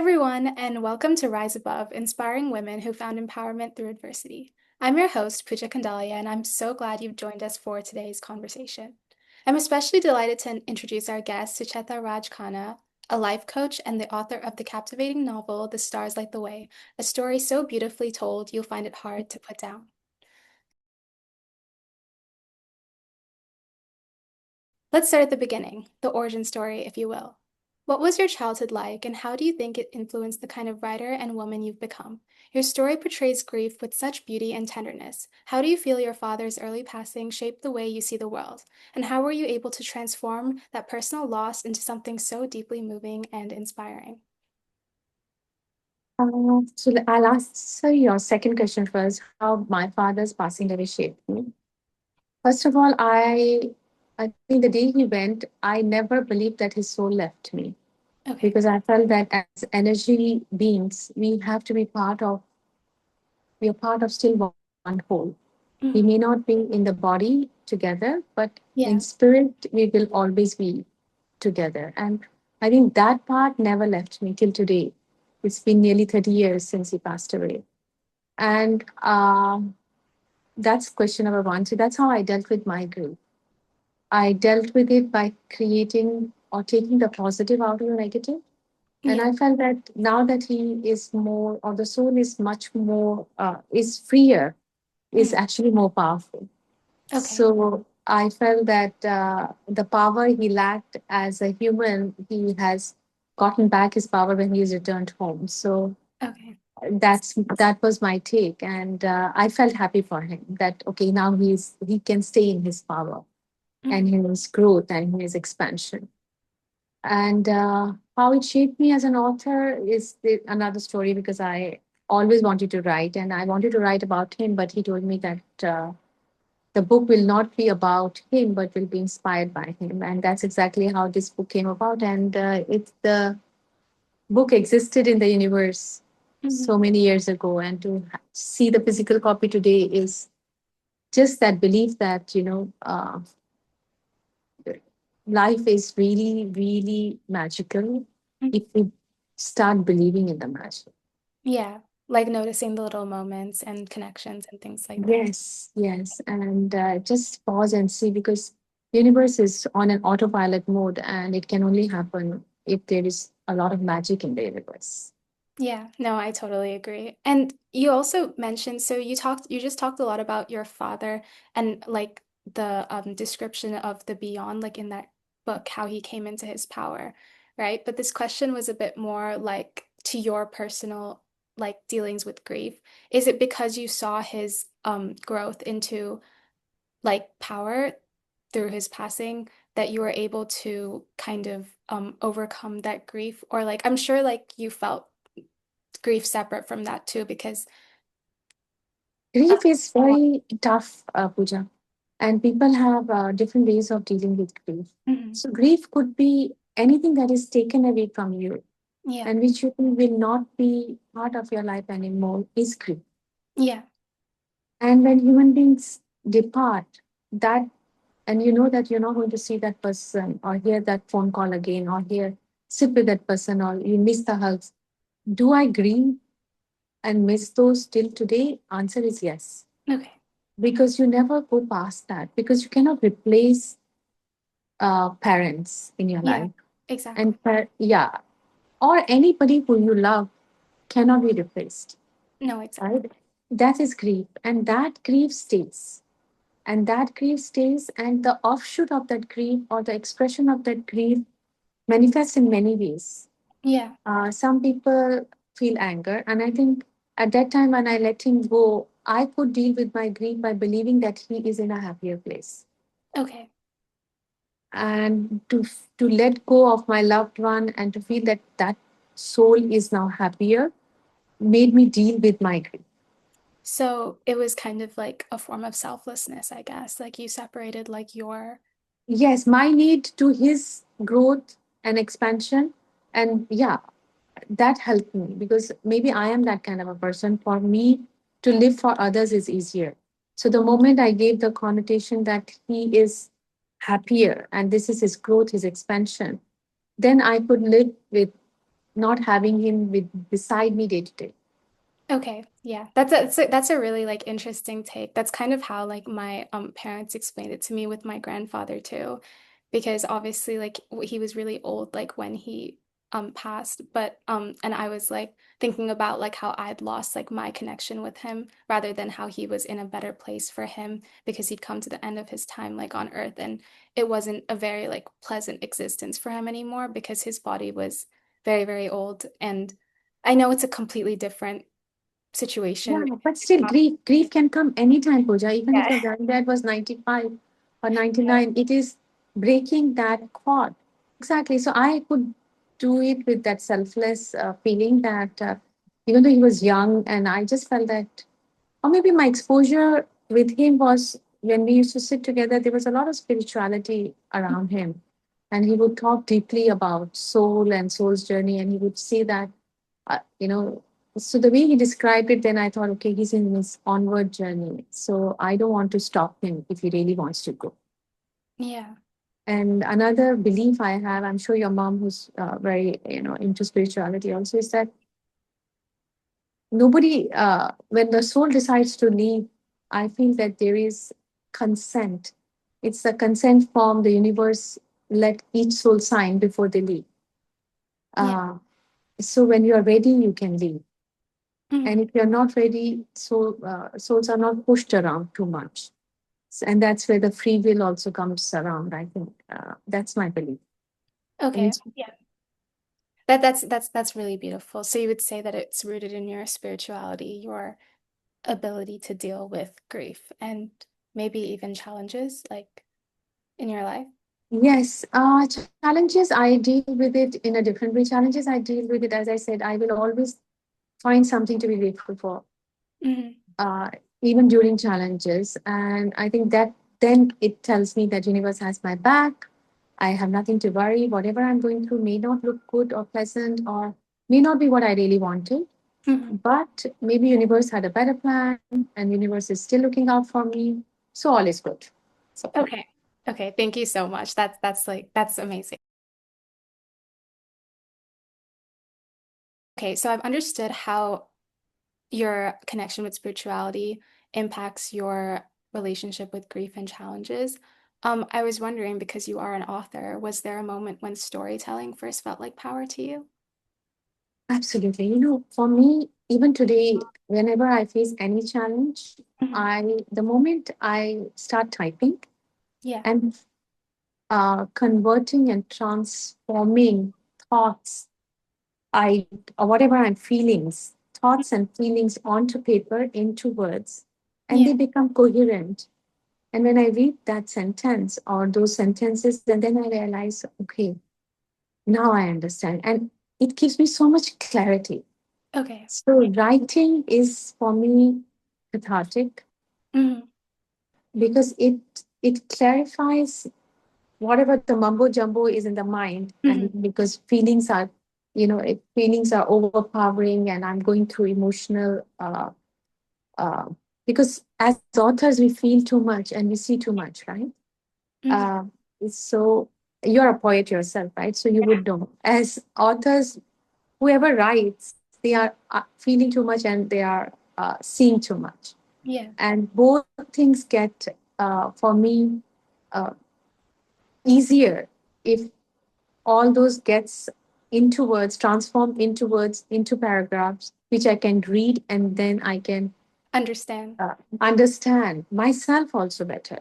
everyone, and welcome to Rise Above, inspiring women who found empowerment through adversity. I'm your host, Pooja Kandalia, and I'm so glad you've joined us for today's conversation. I'm especially delighted to introduce our guest, Sucheta Raj Khanna, a life coach and the author of the captivating novel, The Stars Light the Way, a story so beautifully told you'll find it hard to put down. Let's start at the beginning, the origin story, if you will. What was your childhood like, and how do you think it influenced the kind of writer and woman you've become? Your story portrays grief with such beauty and tenderness. How do you feel your father's early passing shaped the way you see the world? And how were you able to transform that personal loss into something so deeply moving and inspiring? I'll answer your second question first. How my father's passing away shaped me. First of all, I think the day he went, I never believed that his soul left me Okay. because I felt that as energy beings, we are part of still one whole. We may Mhm. not be in the body together, but in Yeah. spirit, we will always be together. And I think that part never left me till today. It's been nearly 30 years since he passed away. And that's question number one. So that's how I dealt with my grief. I dealt with it by creating or taking the positive out of the negative. And Yeah. I felt that now that he is more, or the soul is much more, is freer, is Mhm. actually more powerful. Okay. So I felt that the power he lacked as a human, he has gotten back his power when he is returned home. So Okay. that was my take, and I felt happy for him that okay, now he can stay in his power and Mhm. in his growth and in his expansion. And how it shaped me as an author is another story because I always wanted to write and I wanted to write about him, but he told me that the book will not be about him but will be inspired by him, and that's exactly how this book came about. And it's the book existed in the universe Mhm. so many years ago, and to see the physical copy today is just that belief that life is really really magical Mhm. if we start believing in the magic. Yeah. Like noticing the little moments and connections and things like that. Yes, and just pause and see, because universe is on an autopilot mode and it can only happen if there is a lot of magic in the universe. Yeah, no, I totally agree. And you also mentioned, so you just talked a lot about your father and like the description of the beyond, like in that book, how he came into his power, right? But this question was a bit more like to your personal like dealings with grief. Is it because you saw his growth into like power through his passing that you were able to kind of overcome that grief? Or like I'm sure like you felt grief separate from that too, because uh, Grief is very tough, Pooja, and people have different ways of dealing with grief. mhm. So, grief could be anything that is taken away from you Yeah, and which you think will not be part of your life anymore is grief. yeah, And when human beings depart, that and you know that you're not going to see that person or hear that phone call again or hear sit with that person or you miss the hugs. Do I grieve and miss those till today? Answer is yes. okay, Because you never go past that, because you cannot replace parents in your yeah, life. exactly. And yeah, or anybody who you love cannot be replaced, No, exactly. right? That is grief. And that grief stays. And that grief stays, and the offshoot of that grief or the expression of that grief manifests in many ways. Yeah, Some people feel anger, and I think at that time when I let him go, I could deal with my grief by believing that he is in a happier place, okay. and to let go of my loved one and to feel that that soul is now happier made me deal with my grief. So it was kind of like a form of selflessness, I guess. Like you separated like your, Yes, my need to his growth and expansion, and yeah, that helped me because maybe I am that kind of a person. For me to live for others is easier. So the moment I gave the connotation that he is happier and this is his growth, his expansion, then I could live with not having him with beside me day to day. Okay, yeah. That's a really like interesting take. That's kind of how like my parents explained it to me with my grandfather too, because obviously like he was really old like when he passed, but and I was like thinking about like how I'd lost like my connection with him rather than how he was in a better place for him because he'd come to the end of his time like on earth and it wasn't a very like pleasant existence for him anymore because his body was very, very old and I know it's a completely different situation. Yeah, but still, grief can come anytime, Pooja. Even if Yeah. your granddad was 95 or Yeah. 99, it is breaking that cord. Exactly. So I could do it with that selfless feeling that even though he was young, and I just felt that, or maybe my exposure with him was when we used to sit together, there was a lot of spirituality around him. And he would talk deeply about soul and soul's journey. And he would say that, you know, so the way he described it, then I thought, okay, he's in his onward journey. So I don't want to stop him if he really wants to go. Yeah. And another belief I have, I'm sure your mom, who's very, into spirituality also, is that nobody, when the soul decides to leave, I feel that there is consent. It's a consent form the universe let each soul sign before they leave. Yeah. Uh, so when you are ready, you can leave. And Mhm. if you're not ready, souls are not pushed around too much. And that's where the free will also comes around, I think. That's my belief. And Okay. Yeah. That's really beautiful. So you would say that it's rooted in your spirituality, your ability to deal with grief and maybe even challenges like in your life. yes, challenges, I deal with it in a different way. Challenges, I deal with it, as I said, I will always find something to be grateful for, Hmm. uh, even during challenges. And I think that then it tells me that universe has my back. I have nothing to worry. Whatever I'm going through may not look good or pleasant or may not be what I really wanted. Hmm. But maybe universe had a better plan and universe is still looking out for me. So all is good. So Okay. Okay. Thank you so much. That's like that's amazing. Okay, so I've understood how your connection with spirituality impacts your relationship with grief and challenges. I was wondering, because you are an author, was there a moment when storytelling first felt like power to you? absolutely. For me, even today, whenever I face any challenge, Mhm. the moment I start typing Yeah. and converting and transforming thoughts, I or whatever I'm feelings, thoughts and feelings onto paper into words, and Yeah. they become coherent. And when I read that sentence or those sentences, then I realize, okay, now I understand. And it gives me so much clarity. Okay. So writing is for me cathartic Mhm. because it clarifies whatever the mumbo jumbo is in the mind, Mhm. and because feelings are, if feelings are overpowering and I'm going through emotional, uh, because as authors we feel too much and we see too much, right? Mhm. Uh, so you're a poet yourself, right? So you would know. As authors, whoever writes, they are feeling too much and they are seeing too much. Yeah. And both things get, for me, uh, easier if all those gets into words, transformed into words, into paragraphs, which I can read and then I can Understand. understand myself also better.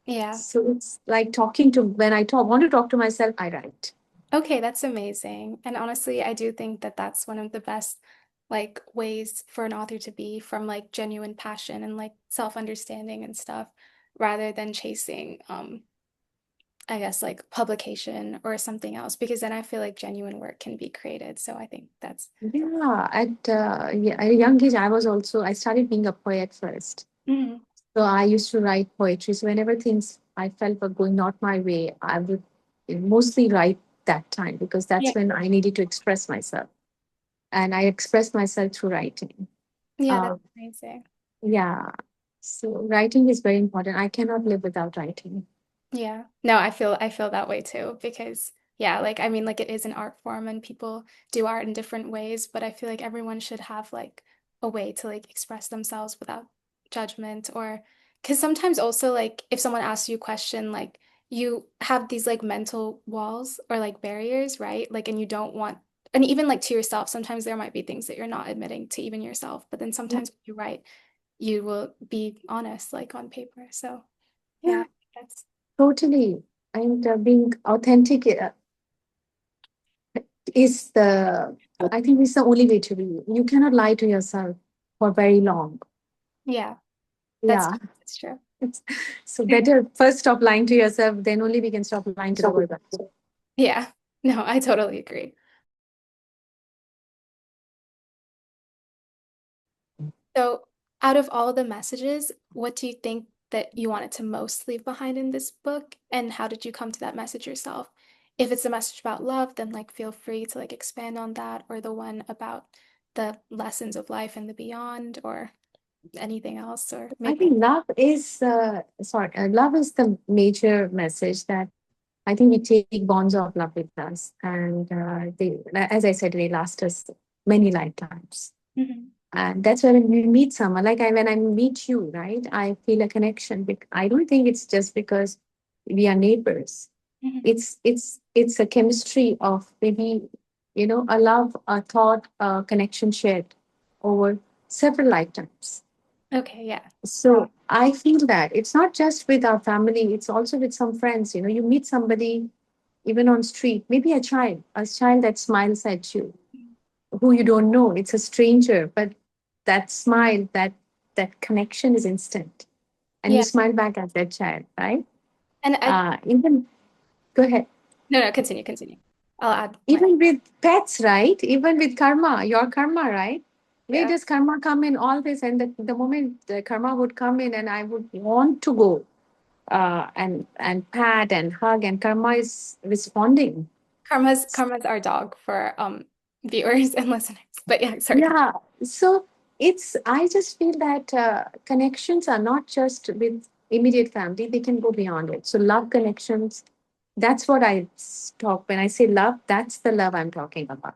Yeah. So it's like talking to, when I want to talk to myself, I write. Okay, that's amazing. And honestly, I do think that that's one of the best like ways for an author to be from like genuine passion and like self-understanding and stuff rather than chasing I guess like publication or something else because then I feel like genuine work can be created. So I think that's Yeah, at a young age, I started being a poet first. Mhm. So I used to write poetry. So whenever things I felt were going not my way, I would mostly write that time because Yeah. that's when I needed to express myself. And I express myself through writing. Yeah, that's Uh, amazing. yeah. So writing is very important. I cannot live without writing. Yeah. No, I feel that way too because Yeah, like I mean like it is an art form and people do art in different ways, but I feel like everyone should have like a way to like express themselves without judgment or because sometimes also like if someone asks you a question like you have these like mental walls or like barriers, right? Like and you don't want and even like to yourself, sometimes there might be things that you're not admitting to even yourself, but then Yeah, sometimes when you write, you will be honest like on paper. So yeah, yeah, that's totally. And being authentic is the, I think, is the only way to be. You cannot lie to yourself for very long. yeah, Yeah. that's true. It's, so better first stop lying to yourself, then only we can stop lying to the world. Yeah. No, I totally agree. So, out of all the messages, what do you think that you wanted to most leave behind in this book? And how did you come to that message yourself? If it's a message about love, then like feel free to like expand on that, or the one about the lessons of life and the beyond, or anything else, or I maybe. think love is the major message that I think we take bonds of love with us. And as I said, they last us many lifetimes. Mhm, And that's when we meet someone, when I meet you, right? I feel a connection. I don't think it's just because we are neighbors. mhm. It's a chemistry of maybe, a love, a thought, a connection shared over several lifetimes. Okay, yeah. So I feel that it's not just with our family, it's also with some friends. You meet somebody even on street, maybe a child that smiles at you, who you don't know. It's a stranger, but that smile, that connection is instant. And you Yeah. smile back at that child, right? And I, Even go ahead. no, no, continue, continue. I'll add my, Even with pets, right? Even with karma, your karma, right? Where yeah. does karma come in all this? And the moment the karma would come in, and I would want to go and pat and hug, and karma is responding. Karma's our dog for viewers and listeners. But yeah, sorry. Yeah. So I just feel that connections are not just with immediate family, they can go beyond it. So love connections, that's what talk when I say love, that's the love I'm talking about.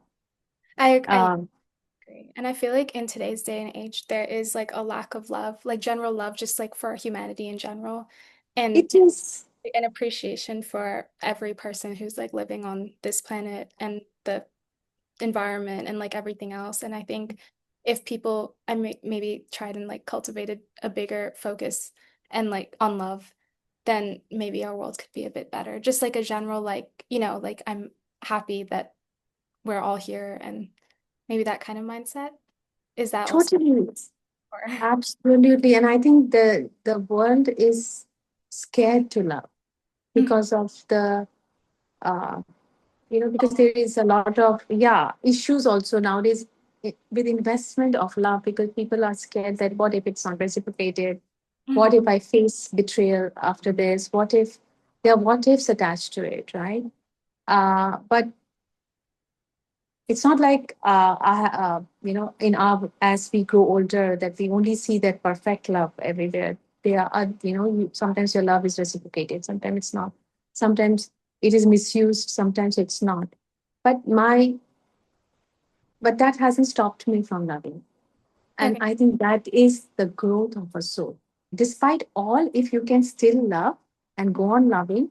I Um, agree. And I feel like in today's day and age, there is like a lack of love, like general love, just like for humanity in general, and it is an appreciation for every person who's like living on this planet and the environment and like everything else. And I think if people maybe tried and like cultivated a bigger focus and like on love, then maybe our world could be a bit better. Just like a general like, like I'm happy that we're all here and maybe that kind of mindset. Is that also totally, or absolutely. And I think the world is scared to love Mhm. because of uh, because there is a lot of, yeah, issues also nowadays with investment of love, because people are scared that what if it's not reciprocated? What Mhm. if I face betrayal after this? What if there are what ifs attached to it, right? But it's not like in our as we grow older that we only see that perfect love everywhere. There are sometimes your love is reciprocated, sometimes it's not, sometimes it is misused, sometimes it's not. But my but that hasn't stopped me from loving. And Okay. I think that is the growth of a soul. Despite all, if you can still love and go on loving,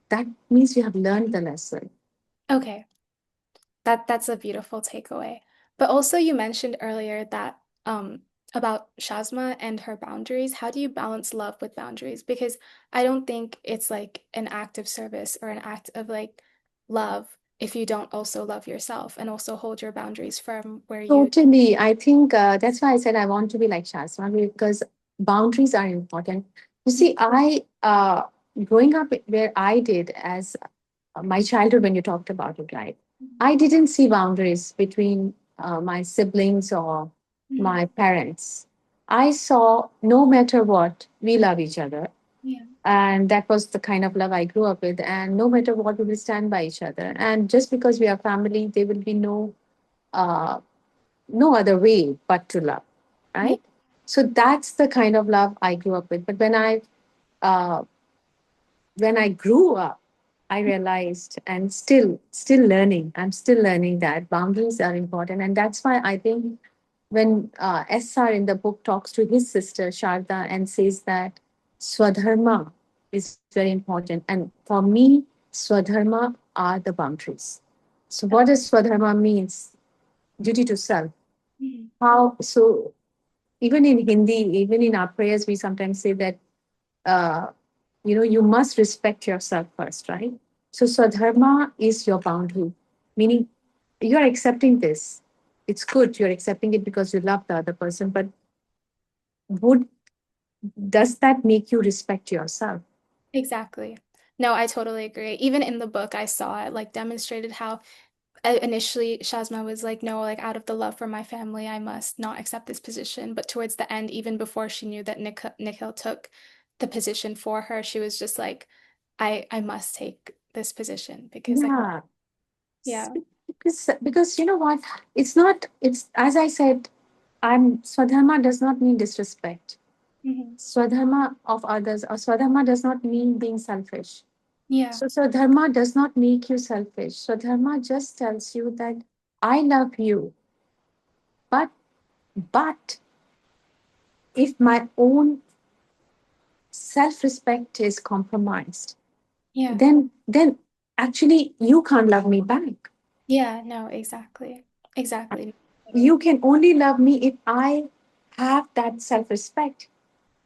that means you have learned the lesson. Okay. That's a beautiful takeaway. But also you mentioned earlier that about Shazma and her boundaries. How do you balance love with boundaries? Because I don't think it's like an act of service or an act of like love if you don't also love yourself and also hold your boundaries firm where you Totally. I think that's why I said I want to be like Shasma, because boundaries are important. You see, growing up where I did as my childhood, when you talked about it, right? I didn't see boundaries between my siblings or Mhm. my parents. I saw no matter what, we love each other. Yeah. And that was the kind of love I grew up with. And no matter what, we will stand by each other. And just because we are family, there will be uh, no other way but to love, Yeah. right? So that's the kind of love I grew up with. But uh, when I grew up, I realized, and still learning. I'm still learning that boundaries are important, and that's why I think when SR in the book talks to his sister Sharda and says that Swadharma is very important, and for me, Swadharma are the boundaries. So, what does Swadharma means? Duty to self. Mhm. How so? Even in Hindi, even in our prayers, we sometimes say that uh, you must respect yourself first, right? So Swadharma is your boundary, meaning you're accepting this. It's good you're accepting it because you love the other person, but would does that make you respect yourself? Exactly. No, I totally agree. Even in the book, I saw it like demonstrated how initially Shazma was like, no, like out of the love for my family, I must not accept this position. But towards the end, even before she knew that Nikhil took the position for her, she was just like, I must take this position because like, Yeah. yeah. Because you know what? It's not, it's as I said, I'm Swadharma does not mean disrespect. Hmm. Swadharma of others or Swadharma does not mean being selfish. Yeah. So Swadharma does not make you selfish. Swadharma just tells you that I love you, but but if my own self-respect is compromised, Yeah. then actually you can't love me back. Yeah. No, exactly. Exactly. Totally. You can only love me if I have that self-respect.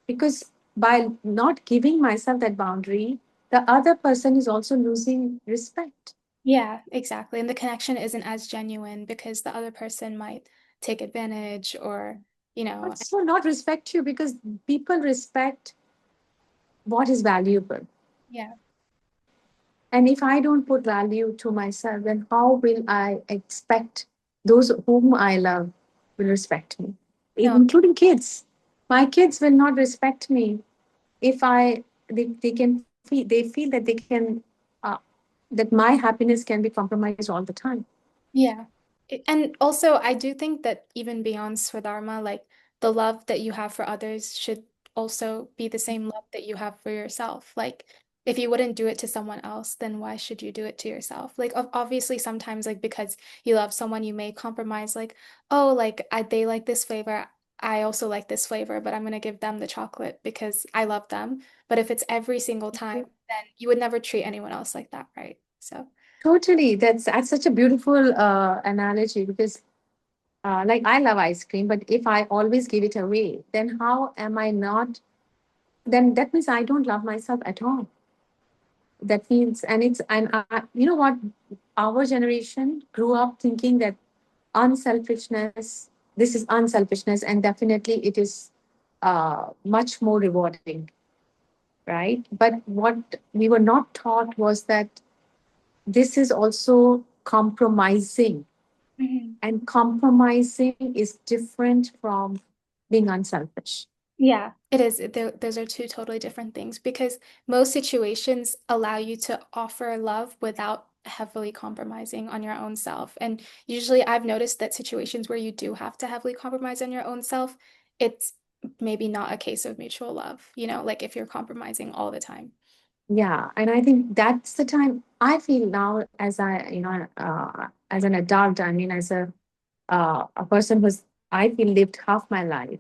Because by not giving myself that boundary, the other person is also losing respect. Yeah, exactly. And the connection isn't as genuine because the other person might take advantage or, you know, Also, not respect you because people respect what is valuable. yeah. And if I don't put value to myself, then how will I expect those whom I love will respect me, No, including kids? My kids will not respect me if they can feel they feel that they can uh, that my happiness can be compromised all the time. yeah. And also, I do think that even beyond Swadharma, like the love that you have for others should also be the same love that you have for yourself. Like, if you wouldn't do it to someone else, then why should you do it to yourself? Like, obviously, sometimes, like, because you love someone, you may compromise, like, oh, like, they like this flavor. I also like this flavor, but I'm going to give them the chocolate because I love them. But if it's every single time, then you would never treat anyone else like that, right? So, Totally, that's such a beautiful analogy because like I love ice cream, but if I always give it away, then how am I not? Then that means I don't love myself at all. That means, and it's and you know what? Our generation grew up thinking that unselfishness. This is unselfishness, and definitely it is much more rewarding, right? But what we were not taught was that this is also compromising, mhm. and compromising is different from being unselfish. Yeah, it is. Those are two totally different things because most situations allow you to offer love without heavily compromising on your own self. And usually I've noticed that situations where you do have to heavily compromise on your own self, it's maybe not a case of mutual love, like if you're compromising all the time. Yeah, and I think that's the time I feel now as as an adult. I mean, as a person who's I feel lived half my life.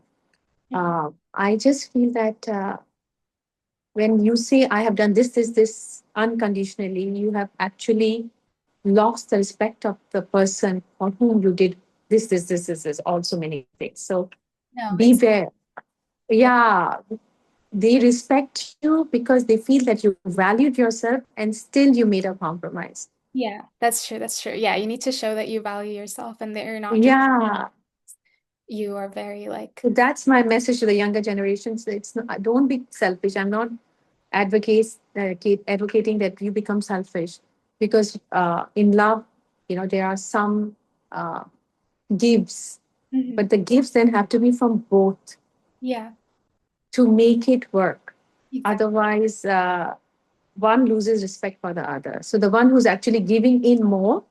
Mhm. I just feel that when you say I have done this unconditionally, you have actually lost the respect of the person for whom you did this, also many things. So No, beware. yeah, Yeah, they respect you because they feel that you valued yourself and still you made a compromise. yeah, that's true. That's true. Yeah, you need to show that you value yourself and that you're not just Yeah. you are very like, So that's my message to the younger generations. It's not, don't be selfish. I'm not advocating that you become selfish because in love, there are some uh, gives, mhm. but the gifts then have to be from both Yeah, to make it work. exactly. Otherwise, one loses respect for the other. So the one who's actually giving in more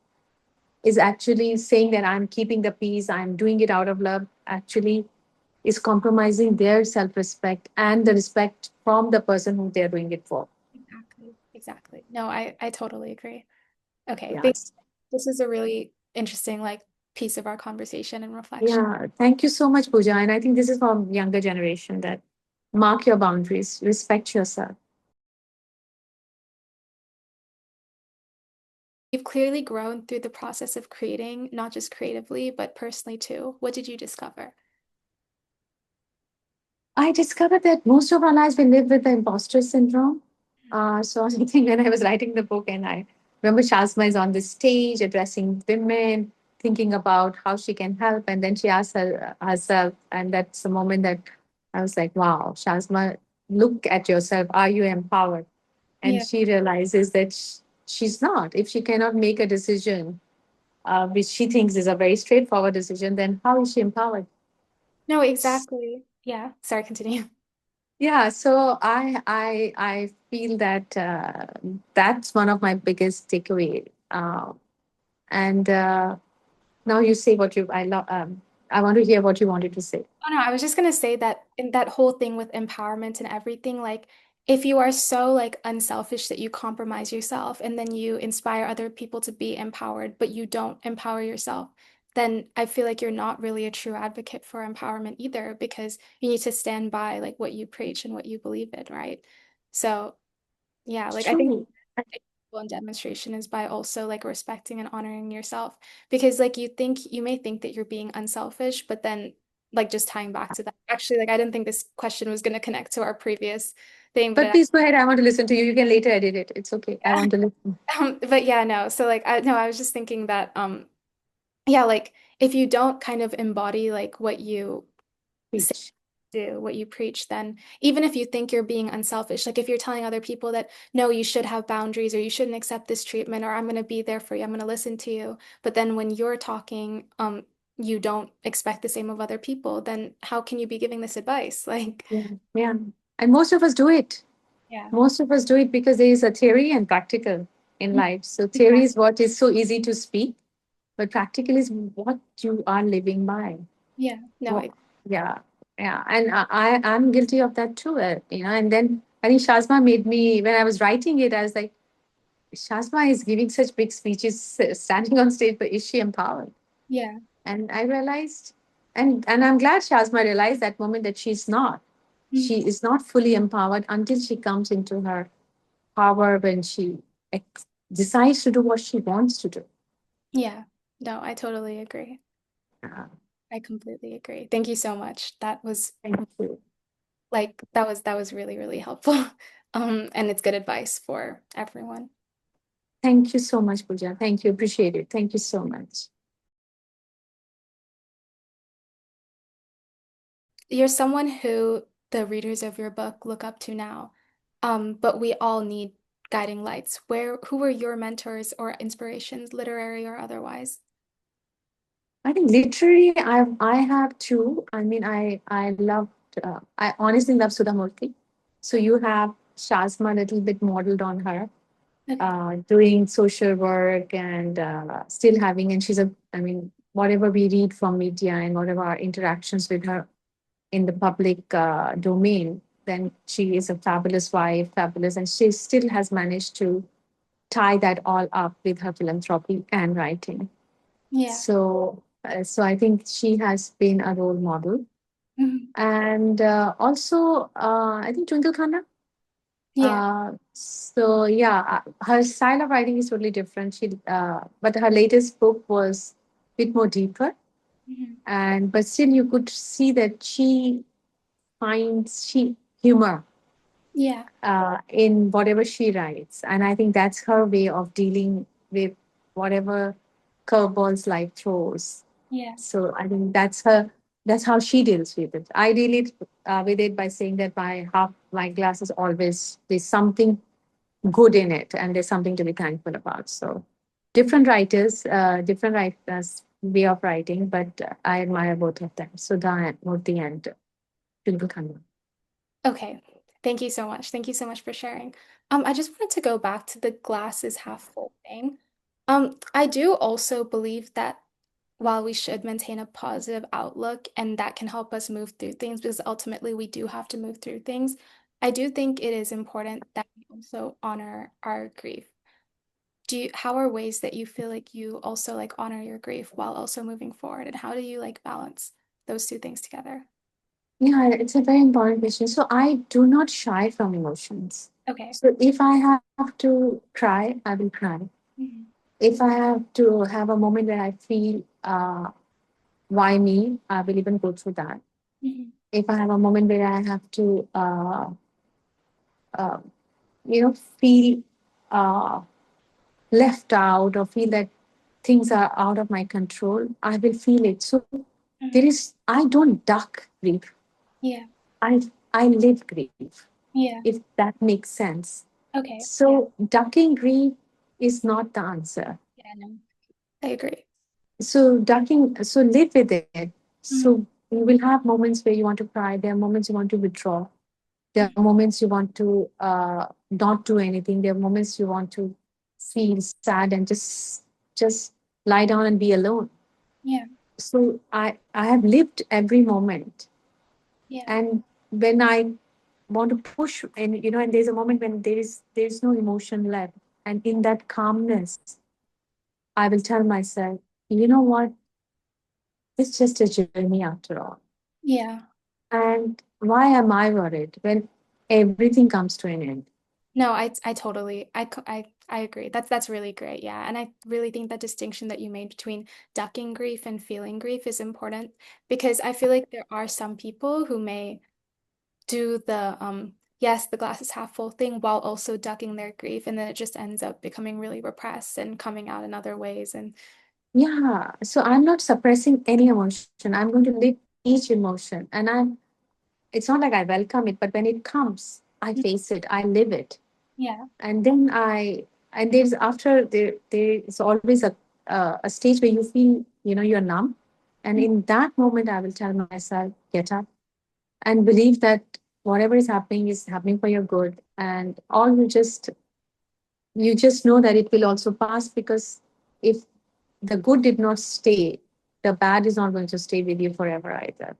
is actually saying that I'm keeping the peace, I'm doing it out of love, actually is compromising their self respect and the respect from the person who they're doing it for. Exactly. exactly. No, I totally agree. Okay, Yes. this is a really interesting like piece of our conversation and reflection. Yeah. Thank you so much, Pooja. And I think this is for younger generation that mark your boundaries, respect yourself. You've clearly grown through the process of creating, not just creatively, but personally too. What did you discover? I discovered that most of our lives we live with the imposter syndrome. So I think when I was writing the book, and I remember Shazma is on the stage addressing women, thinking about how she can help, and then she asked herself, and that's the moment that I was like, "Wow, Shazma, look at yourself. Are you empowered?" And Yeah. she realizes that she's not. If she cannot make a decision, which she thinks is a very straightforward decision, then how is she empowered? No, exactly. Yeah. Sorry, continue. Yeah, so I feel that that's one of my biggest takeaway. And now you say what you I love. I want to hear what you wanted to say. Oh no, I was just gonna say that in that whole thing with empowerment and everything, like if you are so like unselfish that you compromise yourself and then you inspire other people to be empowered, but you don't empower yourself, then I feel like you're not really a true advocate for empowerment either, because you need to stand by like what you preach and what you believe in, right? So yeah, like I think True, and demonstration is by also like respecting and honoring yourself, because like you may think that you're being unselfish, but then like just tying back to that, actually, like I didn't think this question was going to connect to our previous thing, but but please go ahead. I want to listen to you. You can later edit it. It's okay. I want to listen. but yeah, no, so like I was just thinking that yeah, like if you don't kind of embody like what you say, Preach. do what you preach, then even if you think you're being unselfish, like if you're telling other people that no, you should have boundaries or you shouldn't accept this treatment or I'm going to be there for you, I'm going to listen to you, but then when you're talking, you don't expect the same of other people, then how can you be giving this advice? Like, Yeah, yeah. And most of us do it. yeah. Most of us do it because there is a theory and practical in Mm, life. So theory exactly. is what is so easy to speak, but practical is what you are living by. Yeah. No, Well, yeah, yeah, and I'm guilty of that too. And then I think Shazma made me when I was writing it. I was like, Shazma is giving such big speeches, standing on stage, but is she empowered? yeah. And I realized, and I'm glad Shazma realized that moment that she's not. She Mhm. is not fully empowered until she comes into her power when she decides to do what she wants to do. Yeah. No, I totally agree. Uh, I completely agree. Thank you so much. That was Thank you. like that was really, really helpful. And it's good advice for everyone. Thank you so much, Pooja. Thank you. Appreciate it. Thank you so much. You're someone who the readers of your book look up to now. But we all need guiding lights. Who were your mentors or inspirations, literary or otherwise? I think literary, I have two. I mean, I loved. I honestly love Sudha Murthy. So you have Shazma a little bit modeled on her, Okay. doing social work and still having. And she's a. I mean, whatever we read from media and whatever our interactions with her in the public domain, then she is a fabulous wife, fabulous, and she still has managed to tie that all up with her philanthropy and writing. Yeah. So I think she has been a role model. Mhm. And also, I think Twinkle Khanna. Yeah. So yeah, her style of writing is totally different. But her latest book was a bit more deeper, Mhm. and but still you could see that she finds she humor Yeah. in whatever she writes, and I think that's her way of dealing with whatever curveballs life throws. Yeah. So I think that's her. That's how she deals with it. I deal it with it by saying that my half my glass is always there's something good in it, and there's something to be thankful about. So different writers way of writing, but I admire both of them. Sudha Murthy and Twinkle Khanna. Okay. Thank you so much. Thank you so much for sharing. I just wanted to go back to the glass is half full thing. I do also believe that while we should maintain a positive outlook and that can help us move through things because ultimately we do have to move through things, I do think it is important that we also honor our grief. How are ways that you feel like you also like honor your grief while also moving forward? And how do you like balance those two things together? Yeah, it's a very important question. So I do not shy from emotions. Okay. So if I have to cry, I will cry. Hmm. If I have to have a moment where I feel why me, I will even go through that. Hmm. If I have a moment where I have to uh, feel uh, left out or feel that things are out of my control, I will feel it. So Hmm. I don't duck grief. Yeah. I I live grief, Yeah. if that makes sense. Okay. Yeah. So ducking grief is not the answer. Yeah. No, I agree. So live with it. So Hmm. you will have moments where you want to cry. There are moments you want to withdraw. There are moments you want to not do anything. There are moments you want to feel sad and just lie down and be alone. Yeah. So I have lived every moment, Yeah. and when I want to push, and and there's a moment when there is no emotion left, and in that calmness, I will tell myself, you know what, it's just a journey after all. Yeah. And why am I worried when everything comes to an end? No, I totally I agree. That's really great. Yeah. And I really think that distinction that you made between ducking grief and feeling grief is important because I feel like there are some people who may do the yes, the glass is half full thing while also ducking their grief and then it just ends up becoming really repressed and coming out in other ways and Yeah. So I'm not suppressing any emotion. I'm going to live each emotion. And it's not like I welcome it, but when it comes, I face it, I live it. yeah. And then and there's after there is always a stage where you feel, you're numb. And Mm. in that moment, I will tell myself, get up and believe that whatever is happening for your good. And all you just know that it will also pass, because if the good did not stay, the bad is not going to stay with you forever either.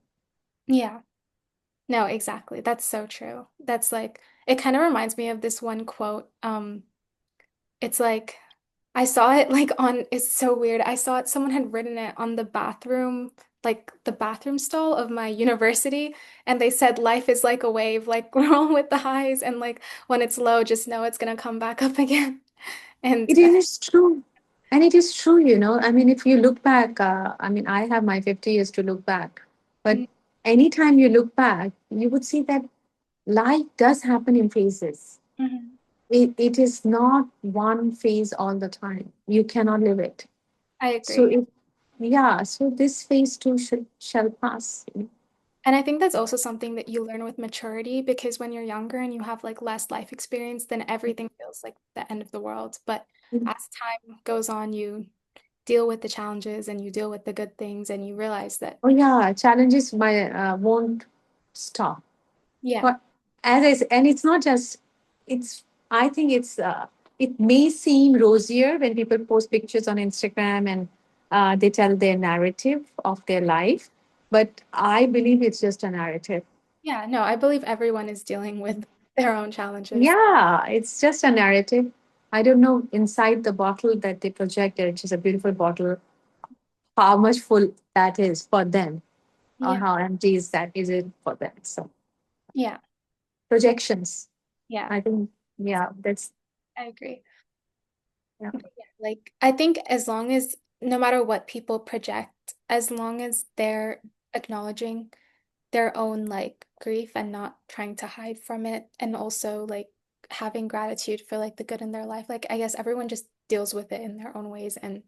Yeah. No, exactly. That's so true. That's like it kind of reminds me of this one quote. It's like I saw it like on, it's so weird. I saw it, someone had written it on the bathroom, like the bathroom stall of my university, and they said life is like a wave, like roll with the highs, and like when it's low, just know it's gonna come back up again. And It is true. And it is true, I mean, if you look back, I mean, I have my 50 years to look back. But mm, anytime you look back, you would see that life does happen in phases. mhm. It is not one phase all the time. You cannot live it. I So, agree. yeah, so this phase too shall pass. And I think that's also something that you learn with maturity because when you're younger and you have like less life experience, then everything feels like the end of the world. But as time goes on, you deal with the challenges and you deal with the good things and you realize that, Oh, yeah, challenges won't stop. yeah, But and it's not just, it's, I think it may seem rosier when people post pictures on Instagram and they tell their narrative of their life, but I believe it's just a narrative. yeah, no, I believe everyone is dealing with their own challenges. Yeah, it's just a narrative. I don't know inside the bottle that they projected, which is a beautiful bottle, how much full that is for them, or Yeah, how empty is it for them. So yeah, projections. yeah, I think, yeah, that's, I agree. yeah. But yeah, like, I think as long as, no matter what people project, as long as they're acknowledging their own like grief and not trying to hide from it, and also like having gratitude for like the good in their life, like, I guess everyone just deals with it in their own ways, and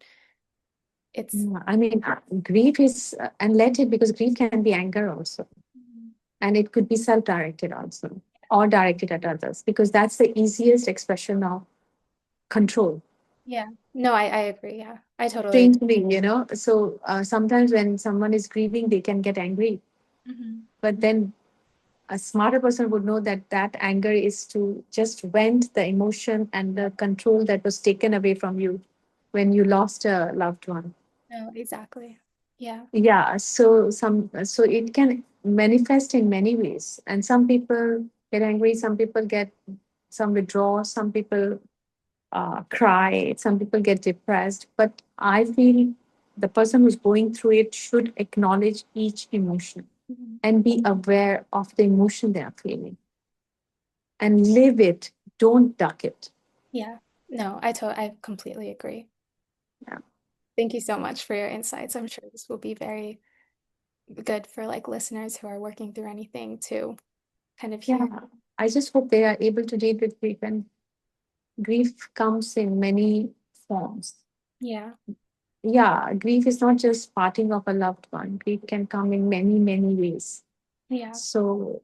it's, Yeah, I mean, grief is, and let it, because grief can be anger also. mhm, And it could be self directed also, or directed at others, because that's the easiest expression of control. yeah, no, I agree. Yeah, I totally agree. Strangely, so sometimes when someone is grieving, they can get angry. Mhm. But then a smarter person would know that that anger is to just vent the emotion and the control that was taken away from you when you lost a loved one. No, exactly. Yeah. Yeah, so it can manifest in many ways, and some people, get angry, some people get some withdraw, some people cry, some people get depressed. But I feel the person who's going through it should acknowledge each emotion Mhm. and be aware of the emotion they are feeling and live it. Don't duck it. Yeah. No, I completely agree. Yeah. Thank you so much for your insights. I'm sure this will be very good for like listeners who are working through anything to kind of Yeah. hear. I just hope they are able to deal with grief. And grief comes in many forms. Yeah. Yeah, grief is not just parting of a loved one. Grief can come in many, many ways. Yeah. So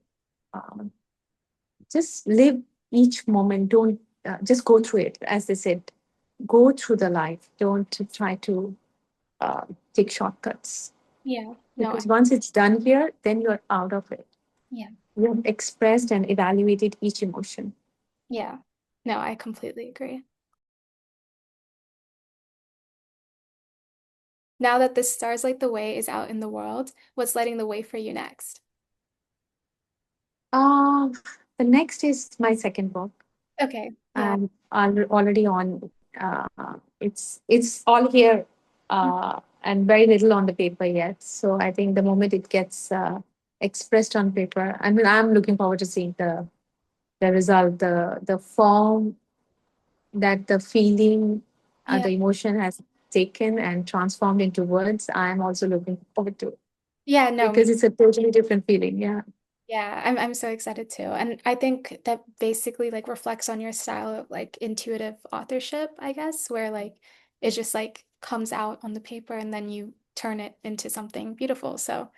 um, just live each moment. Don't just go through it. As they said, go through the life. Don't try to uh, take shortcuts. Yeah. No, Because once it's done here, then you're out of it. yeah. You have expressed and evaluated each emotion. Yeah. No, I completely agree. Now that this Stars Light the Way is out in the world, what's lighting the way for you next? Uh, the next is my second book. Okay. Yeah. I'm already on. It's all here and very little on the paper yet. So I think the moment it gets expressed on paper, I mean, I'm looking forward to seeing the result, the form that the feeling, Yeah. the emotion has taken and transformed into words. I'm also looking forward to it Yeah, no, because it's a totally different feeling. Yeah. yeah, I'm so excited too. And I think that basically like reflects on your style of like intuitive authorship, I guess, where like it just like comes out on the paper and then you turn it into something beautiful. So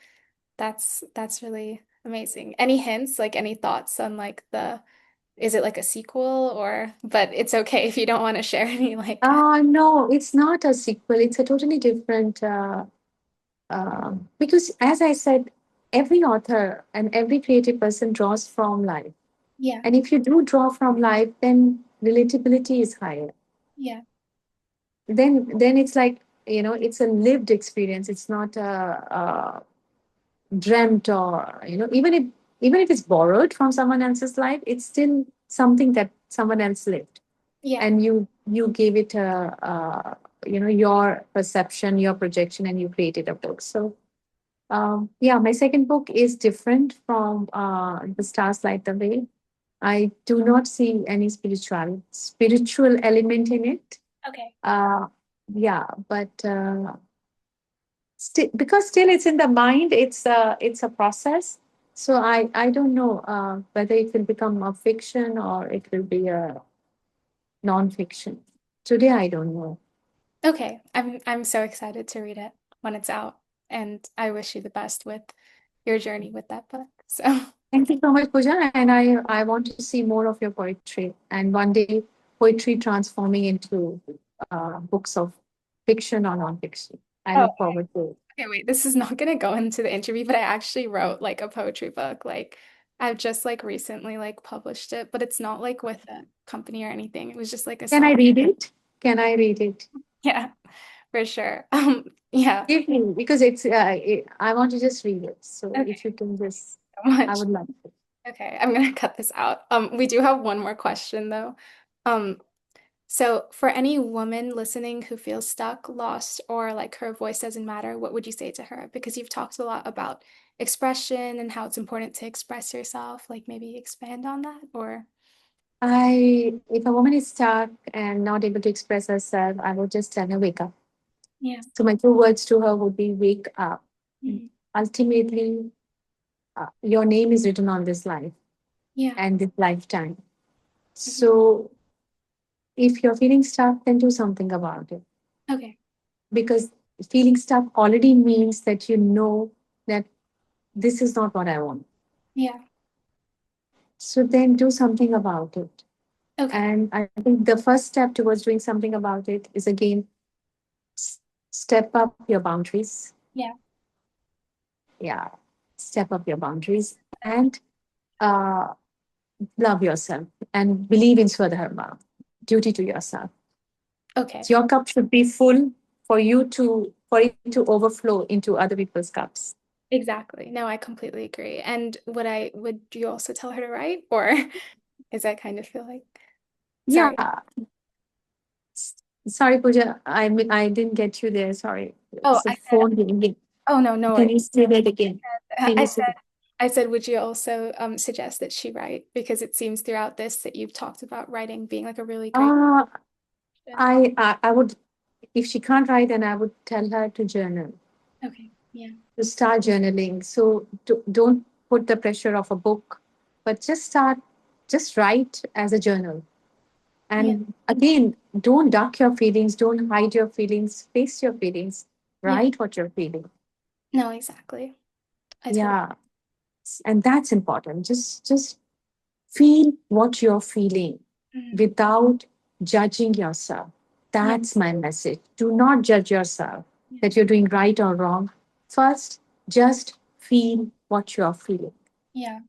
that's really amazing. Any hints, like any thoughts on like the is it like a sequel or but it's okay if you don't want to share any like No, it's not a sequel. It's a totally different. Because, as I said, every author and every creative person draws from life. yeah, And if you do draw from life, then relatability is higher. yeah, Then it's like, it's a lived experience. It's not a dreamt, or even if it's borrowed from someone else's life, it's still something that someone else lived, yeah. and you gave it your perception, your projection, and you created a book. So yeah, my second book is different from The Stars Light the Way. I do not see any spiritual element in it. Okay. Uh, yeah, but because still it's in the mind, it's a process. So I don't know whether it will become a fiction or it will be a non-fiction. Today I don't know. Okay. I'm so excited to read it when it's out and I wish you the best with your journey with that book. So Thank you so much, Pooja. And I want to see more of your poetry. And one day, poetry transforming into books of fiction or nonfiction. I oh, look forward to it. okay, wait, this is not gonna go into the interview, but I actually wrote like a poetry book. Like I've just like recently like published it, but it's not like with a company or anything. It was just like a Can I self. read it? Can I read it? Yeah, for sure. Yeah. Give me, because I want to just read it. So Okay, if you can just, so I much. would love it. Okay, I'm gonna cut this out. We do have one more question though. Um, so for any woman listening who feels stuck, lost, or like her voice doesn't matter, what would you say to her? Because you've talked a lot about expression and how it's important to express yourself. Like maybe expand on that or If a woman is stuck and not able to express herself, I would just tell her, wake up. yeah. So my two words to her would be, wake up. Mhm. Ultimately, your name is written on this life Yeah. and this lifetime. Mhm. So if you're feeling stuck, then do something about it. Okay. Because feeling stuck already means that you know that this is not what I want. Yeah. So then do something about it. Okay. And I think the first step towards doing something about it is, again, s- step up your boundaries. Yeah. Yeah, step up your boundaries and uh, love yourself and believe in Swadharma, duty to yourself. Okay. Your cup should be full for it to overflow into other people's cups. Exactly. No, I completely agree. And would you also tell her to write, or is that kind of feel like, Yeah. sorry. Sorry, Pooja. I didn't get you there. Sorry. Oh, It's the I said, phone ringing. oh no, no Can worries. you say that again? Can I you say said, that? would you also suggest that she write? Because it seems throughout this that you've talked about writing being like a really great Uh, option. I would, if she can't write, then I would tell her to journal, Okay. Yeah. to start journaling. So don't put the pressure of a book, but just write as a journal. Yeah. And again, don't duck your feelings, don't hide your feelings, face your feelings, Yeah. write what you're feeling. No, exactly. I totally. Yeah. And that's important. Just feel what you're feeling Mhm. without judging yourself. Yeah. That's my message. Do not judge yourself Yeah. that you're doing right or wrong. First, just feel what you're feeling. Yeah.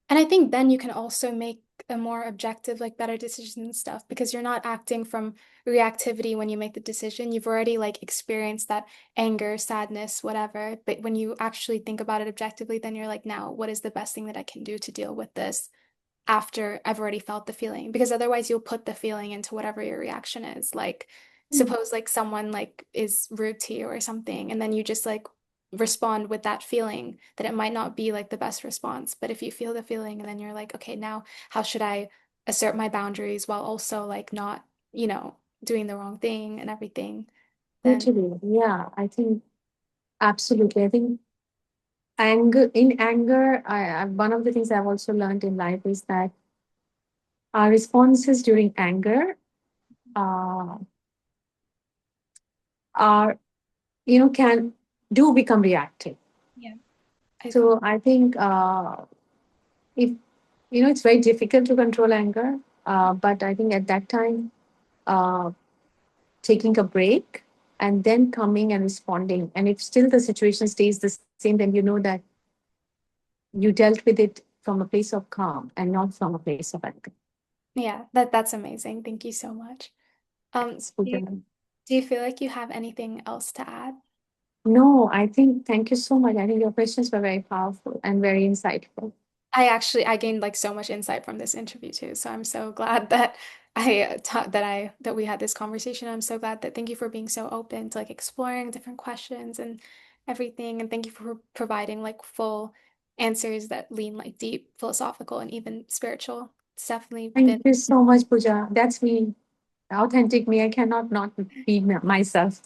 And I think then you can also make a more objective, like better decision and stuff because you're not acting from reactivity when you make the decision. You've already like experienced that anger, sadness, whatever. But when you actually think about it objectively, then you're like, now, what is the best thing that I can do to deal with this after I've already felt the feeling? Because otherwise you'll put the feeling into whatever your reaction is. Like, Mm. suppose like someone like is rude to you or something, and then you just like respond with that feeling that it might not be like the best response. But if you feel the feeling and then you're like, okay, now how should I assert my boundaries while also like not, doing the wrong thing and everything, then Totally. Yeah, I think absolutely. I think in anger, one of the things I've also learned in life is that our responses during anger uh, are, can do become reactive. yeah, I come So I think if it's very difficult to control anger, but I think at that time, uh, taking a break and then coming and responding, and if still the situation stays the same, then you know that you dealt with it from a place of calm and not from a place of anger. yeah, that's amazing. Thank you so much. Thanks, Pooja. Do you feel like you have anything else to add? No, I think thank you so much. I think your questions were very powerful and very insightful. I gained like so much insight from this interview too. So I'm so glad that that we had this conversation. I'm so glad that thank you for being so open to like exploring different questions and everything. And thank you for providing like full answers that lean like deep, philosophical, and even spiritual. It's definitely been Thank you so much, Pooja. That's me, authentic me. I cannot not be myself.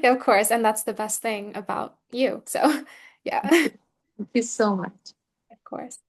of course, and that's the best thing about you. So yeah, Thank you so much. of course.